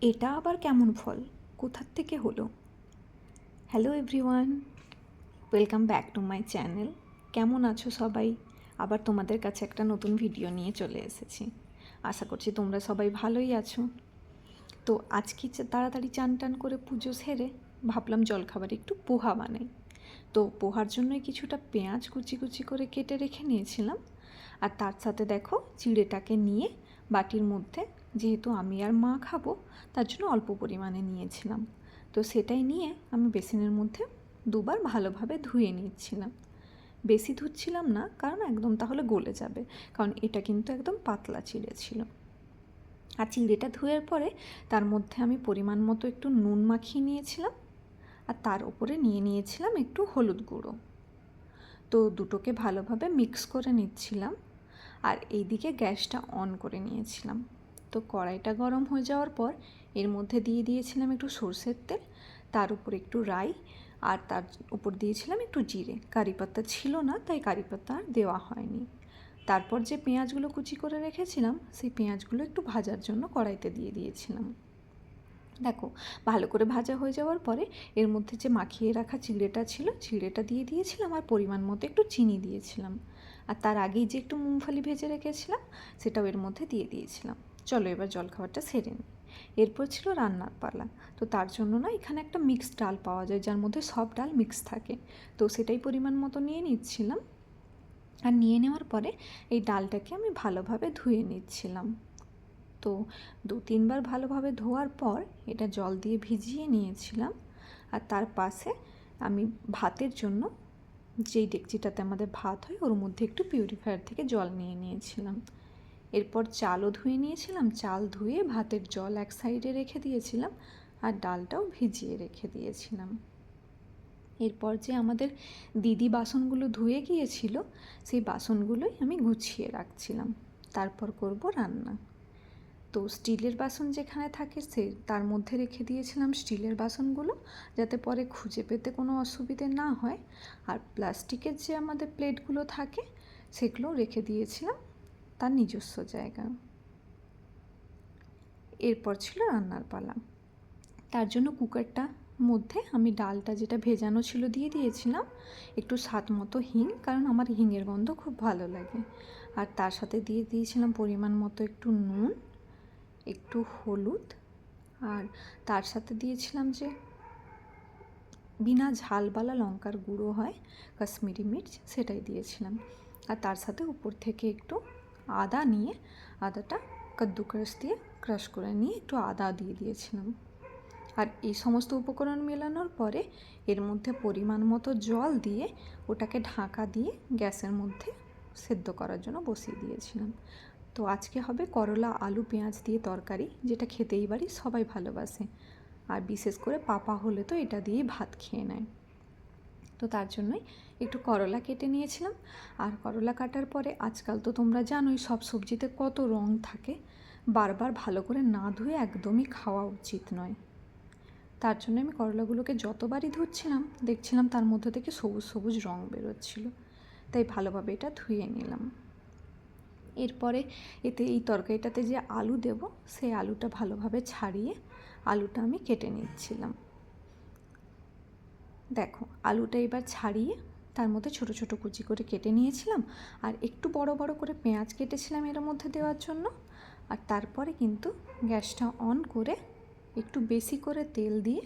এটা আবার কেমন ফল, কোথার থেকে হলো? Hello everyone, welcome back to my channel. কেমন আছো সবাই? আবার তোমাদের কাছে একটা নতুন ভিডিও নিয়ে চলে এসেছি। আশা করছি তোমরা সবাই ভালোই আছো। তো আজকে তাড়াতাড়ি চান টান করে পুজো সেরে ভাবলাম জলখাবারে একটু পোহা বানাই। তো পোহার জন্যই কিছুটা পেঁয়াজ কুচি কুচি করে কেটে রেখে নিয়েছিলাম। আর তার সাথে দেখো চিড়েটাকে নিয়ে বাটির মধ্যে, যেহেতু আমি আর মা খাবো তার জন্য অল্প পরিমাণে নিয়েছিলাম। তো সেটাই নিয়ে আমি বেসিনের মধ্যে দুবার ভালোভাবে ধুয়ে নিচ্ছিলাম। বেশি ধুচ্ছিলাম না, কারণ একদম তাহলে গলে যাবে, কারণ এটা কিন্তু একদম পাতলা চিড়ে ছিল। আর চিড়েটা ধুয়ের পরে তার মধ্যে আমি পরিমাণ মতো একটু নুন মাখিয়ে নিয়েছিলাম, আর তার উপরে নিয়ে নিয়েছিলাম একটু হলুদ গুঁড়ো। তো দুটোকে ভালোভাবে মিক্স করে নিচ্ছিলাম, আর এইদিকে গ্যাসটা অন করে নিয়েছিলাম। তো কড়াইটা গরম হয়ে যাওয়ার পর এর মধ্যে দিয়ে দিয়েছিলাম একটু সর্ষের তেল, তার উপর একটু রাই, আর তার উপর দিয়েছিলাম একটু জিরে। কারি পাতা ছিল না, তাই কারি পাতা আর দেওয়া হয়নি। তারপর যে পেঁয়াজগুলো কুচি করে রেখেছিলাম সেই পেঁয়াজগুলো একটু ভাজার জন্য কড়াইতে দিয়ে দিয়েছিলাম। দেখো, ভালো করে ভাজা হয়ে যাওয়ার পরে এর মধ্যে যে মাখিয়ে রাখা চিড়েটা ছিল, চিড়েটা দিয়ে দিয়েছিলাম, আর পরিমাণ মতো একটু চিনি দিয়েছিলাম। আর তার আগেই যে একটু মুংফলি ভেজে রেখেছিলাম সেটাও এর মধ্যে দিয়ে দিয়েছিলাম। চলো এবার জলখাবারটা সেরে নিই। এরপর ছিল রান্নার পালা। তো তার জন্য না এখানে একটা মিক্সড ডাল পাওয়া যায়, যার মধ্যে সব ডাল মিক্স থাকে। তো সেটাই পরিমাণ মতো নিয়ে নিচ্ছিলাম। আর নিয়ে নেওয়ার পরে এই ডালটাকে আমি ভালোভাবে ধুয়ে নিচ্ছিলাম। তো 2-3 বার ভালোভাবে ধোয়ার পর এটা জল দিয়ে ভিজিয়ে নিয়েছিলাম। আর তার পাশে আমি ভাতের জন্য যেই ডেকচিটাতে আমাদের ভাত হয় ওর মধ্যে একটু পিউরিফায়ার থেকে জল নিয়ে নিয়েছিলাম। এরপর চালও ধুয়ে নিয়েছিলাম, চাল ধুয়ে ভাতের জল এক সাইডে রেখে দিয়েছিলাম, আর ডালটাও ভিজিয়ে রেখে দিয়েছিলাম। এরপর যে আমাদের দিদি বাসনগুলো ধুয়ে গিয়েছিল সেই বাসনগুলোই আমি গুছিয়ে রাখছিলাম। তারপর করব রান্না। তো স্টিলের বাসন যেখানে থাকে তার মধ্যে রেখে দিয়েছিলাম স্টিলের বাসনগুলো, যাতে পরে খুঁজে পেতে কোনো অসুবিধে না হয়। আর প্লাস্টিকের যে আমাদের প্লেটগুলো থাকে সেগুলো রেখে দিয়েছিলাম তার নিজস্ব জায়গা। এরপর ছিল রান্নার পালা। তার জন্য কুকারটা মধ্যে আমি ডালটা যেটা ভেজানো ছিল দিয়ে দিয়েছিলাম, একটু স্বাদ মতো হিং, কারণ আমার হিঙের গন্ধ খুব ভালো লাগে। আর তার সাথে দিয়ে দিয়েছিলাম পরিমাণ মতো একটু নুন, একটু হলুদ, আর তার সাথে দিয়েছিলাম যে বিনা ঝালবালা লঙ্কার গুঁড়ো হয়, কাশ্মীরি মির্চ, সেটাই দিয়েছিলাম। আর তার সাথে উপর থেকে একটু আদা নিয়ে আদাটা কাদ্দুকাস দিয়ে ক্রাশ করে নিয়ে একটু আদা দিয়ে দিয়েছিলাম। আর এই সমস্ত উপকরণ মেলানোর পরে এর মধ্যে পরিমাণ মতো জল দিয়ে ওটাকে ঢাকা দিয়ে গ্যাসের মধ্যে সেদ্ধ করার জন্য বসিয়ে দিয়েছিলাম। তো আজকে হবে করলা আলু পেঁয়াজ দিয়ে তরকারি, যেটা খেতেই বাড়ি সবাই ভালোবাসে, আর বিশেষ করে পাপা হলে তো এটা দিয়েই ভাত খেয়ে নেয়। তো তার জন্যই একটু করলা কেটে নিয়েছিলাম। আর করলা কাটার পরে আজকাল তো তোমরা জানোই সব সবজিতে কত রং থাকে, বারবার ভালো করে না ধুয়ে একদমই খাওয়া উচিত নয়। তার জন্য আমি করলাগুলোকে যতবারই ধুচ্ছিলাম দেখছিলাম তার মধ্যে থেকে সবুজ সবুজ রং বেরোচ্ছিল, তাই ভালোভাবে এটা ধুয়ে নিলাম। এরপরে এতে এই তরকারিটাতে যে আলু দেব সেই আলুটা ভালোভাবে ছাড়িয়ে আলুটা আমি কেটে নিচ্ছিলাম। দেখো, আলুটা এবার ছাড়িয়ে তার মধ্যে ছোট ছোট কুচি করে কেটে নিয়েছিলাম, আর একটু বড় বড় করে পেঁয়াজ কেটেছিলাম এর মধ্যে দেওয়ার জন্য। আর তারপরে কিন্তু গ্যাসটা অন করে একটু বেশি করে তেল দিয়ে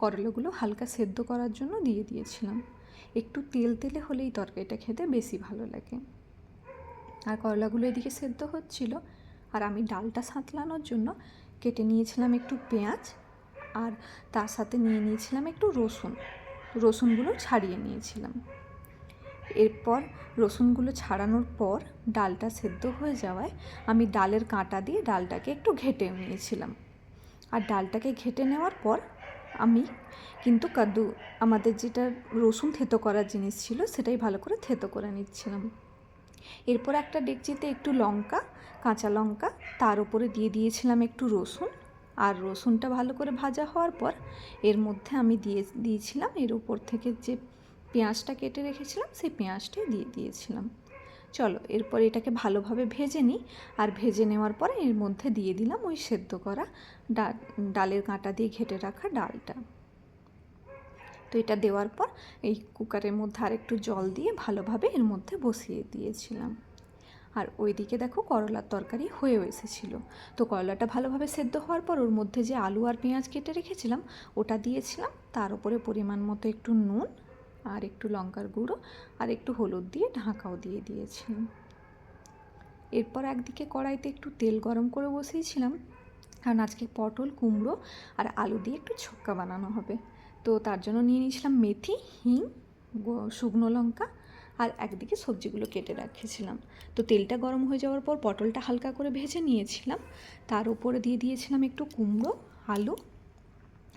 করলাগুলো হালকা সেদ্ধ করার জন্য দিয়ে দিয়েছিলাম। একটু তেল তেলে হলেই তরকারিটা খেতে বেশি ভালো লাগে। আর করলাগুলো এদিকে সেদ্ধ হচ্ছিল, আর আমি ডালটা সাঁতলানোর জন্য কেটে নিয়েছিলাম একটু পেঁয়াজ, আর তার সাথে নিয়ে নিয়েছিলাম একটু রসুনগুলো ছাড়িয়ে নিয়েছিলাম। এরপর রসুনগুলো ছাড়ানোর পর ডালটা সেদ্ধ হয়ে যাওয়ায় আমি ডালের কাঁটা দিয়ে ডালটাকে একটু ঘেটে নিয়েছিলাম। আর ডালটাকে ঘেটে নেওয়ার পর আমি কিন্তু আমাদের যেটা রসুন থেতো করার জিনিস ছিল সেটাই ভালো করে থেতো করে নিচ্ছিলাম। এরপর একটা ডেকচিতে একটু লঙ্কা, কাঁচা লঙ্কা, তার উপরে দিয়ে দিয়েছিলাম একটু রসুন। আর রসুনটা ভালো করে ভাজা হওয়ার পর এর মধ্যে আমি দিয়েছিলাম এর উপর থেকে যে পেঁয়াজটা কেটে রেখেছিলাম সেই পেঁয়াজটাই দিয়ে দিয়েছিলাম। চলো এরপর এটাকে ভালোভাবে ভেজে নিই। আর ভেজে নেওয়ার পরে এর মধ্যে দিয়ে দিলাম ওই সেদ্ধ করা ডালের কাঁটা দিয়ে ঘেটে রাখা ডালটা। তো এটা দেওয়ার পর এই কুকারের মধ্যে আরেকটু জল দিয়ে ভালোভাবে এর মধ্যে বসিয়ে দিয়েছিলাম। আর ওইদিকে দেখো করলার তরকারি হয়েও এসেছিলো। তো করলাটা ভালোভাবে সেদ্ধ হওয়ার পর ওর মধ্যে যে আলু আর পেঁয়াজ কেটে রেখেছিলাম ওটা দিয়েছিলাম। তার উপরে পরিমাণ মতো একটু নুন আর একটু লঙ্কার গুঁড়ো আর একটু হলুদ দিয়ে ঢাকাও দিয়ে দিয়েছিলাম। এরপর একদিকে কড়াইতে একটু তেল গরম করে বসিয়েছিলাম, কারণ আজকে পটল, কুমড়ো আর আলু দিয়ে একটু ছক্কা বানানো হবে। তো তার জন্য নিয়ে নিয়েছিলাম মেথি, হিং, শুকনো লঙ্কা আর একদিকে সবজিগুলো কেটে রেখেছিলাম। তো তেলটা গরম হয়ে যাওয়ার পর পটলটা হালকা করে ভেজে নিয়েছিলাম। তার উপরে দিয়ে দিয়েছিলাম একটু কুমড়ো, আলু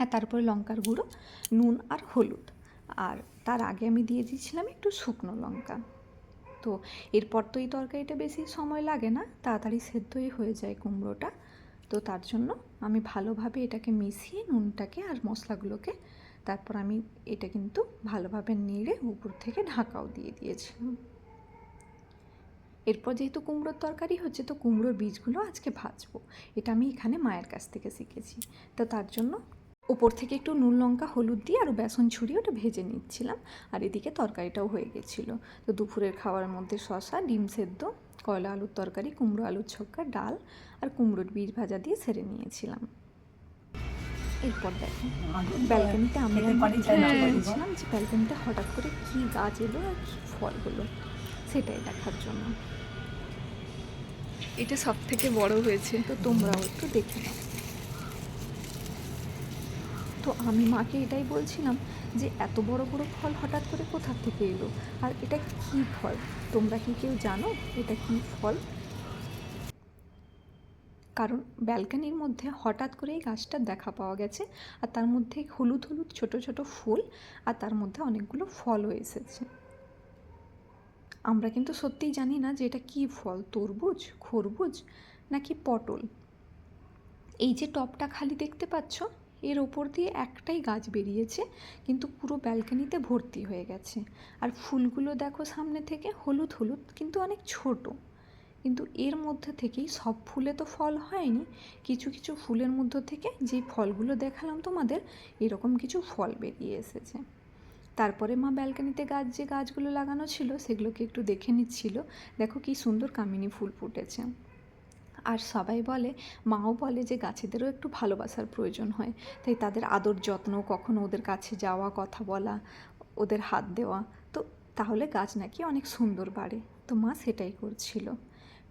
আর তারপরে লঙ্কার গুঁড়ো, নুন আর হলুদ। আর তার আগে আমি দিয়ে দিয়েছিলাম একটু শুকনো লঙ্কা। তো এরপর তো এই তরকারিটা বেশি সময় লাগে না, তাড়াতাড়ি সেদ্ধই হয়ে যায় কুমড়োটা। তো তার জন্য আমি ভালোভাবে এটাকে মিশিয়ে নুনটাকে আর মশলাগুলোকে তারপর আমি এটা কিন্তু ভালোভাবে নেড়ে উপর থেকে ঢাকাও দিয়ে দিয়েছিলাম। এরপর যেহেতু কুমড়োর তরকারি হচ্ছে, তো কুমড়োর বীজগুলো আজকে ভাজবো। এটা আমি এখানে মায়ের কাছ থেকে শিখেছি। তো তার জন্য ওপর থেকে একটু নুন, লঙ্কা, হলুদ দিয়ে আরও বেসন ছড়িয়ে ওটা ভেজে নিচ্ছিলাম। আর এদিকে তরকারিটাও হয়ে গেছিলো। তো দুপুরের খাওয়ার মধ্যে শসা, ডিম সেদ্ধ, কয়লা আলুর তরকারি, কুমড়ো আলুর ছক্কা, ডাল আর কুমড়োর বীজ ভাজা দিয়ে সেরে নিয়েছিলাম। এরপর দেখো ব্যালকনিতে আমি বলেছিলাম যে ব্যালকনিতে হঠাৎ করে কী গাছ এলো আর কী ফল হলো সেটাই দেখার জন্য। এটা সব থেকে বড় হয়েছে, তো তোমরাও একটু দেখে নাও। তো আমি মাকে এটাই বলছিলাম যে এত বড় বড় ফল হঠাৎ করে কোথা থেকে এলো, আর এটা কী ফল? তোমরা কি কেউ জানো এটা কী ফল? কারণ ব্যালকনির মধ্যে হঠাৎ করেই গাছটা দেখা পাওয়া গেছে, আর তার মধ্যে হলুদ হলুদ ছোট ছোট ফুল আর তার মধ্যে অনেকগুলো ফলও এসেছে। আমরা কিন্তু সত্যিই জানি না যে এটা কী ফল, তরমুজ, খরবুজ নাকি পটল। এই যে টবটা খালি দেখতে পাচ্ছ, এর ওপর দিয়ে একটাই গাছ বেরিয়েছে, কিন্তু পুরো ব্যালকনিতে ভর্তি হয়ে গেছে। আর ফুলগুলো দেখো সামনে থেকে হলুদ হলুদ, কিন্তু অনেক ছোট। কিন্তু এর মধ্যে থেকেই সব ফুলে তো ফল হয়নি, কিছু কিছু ফুলের মধ্য থেকে যেই ফলগুলো দেখালাম তোমাদের, এরকম কিছু ফল বেরিয়ে এসেছে। তারপরে মা ব্যালকনিতে যে গাছগুলো লাগানো ছিল সেগুলোকে একটু দেখে নিচ্ছিল। দেখো কি সুন্দর কামিনী ফুল ফুটেছে। আর সবাই বলে, মাও বলে যে গাছেদেরও একটু ভালোবাসার প্রয়োজন হয়, তাই তাদের আদর যত্ন, কখনো ওদের কাছে যাওয়া, কথা বলা, ওদের হাত দেওয়া, তো তাহলে গাছ নাকি অনেক সুন্দর বাড়ে। তো মা সেটাই করছিল।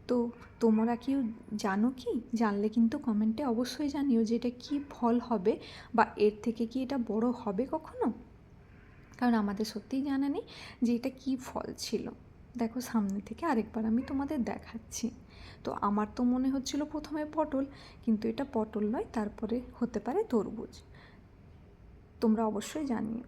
তো তোমরা কি জানো? কি জানলে কিন্তু কমেন্টে অবশ্যই জানিও যে এটা কী ফল হবে, বা এর থেকে কি এটা বড় হবে কখনো। কারণ আমাদের সত্যিই জানা নেই যে এটা কী ফল ছিল। দেখো সামনে থেকে আরেকবার আমি তোমাদের দেখাচ্ছি। তো আমার তো মনে হচ্ছিল প্রথমে পটল, কিন্তু এটা পটল নয়, তারপরে হতে পারে তরমুজ। তোমরা অবশ্যই জানিও।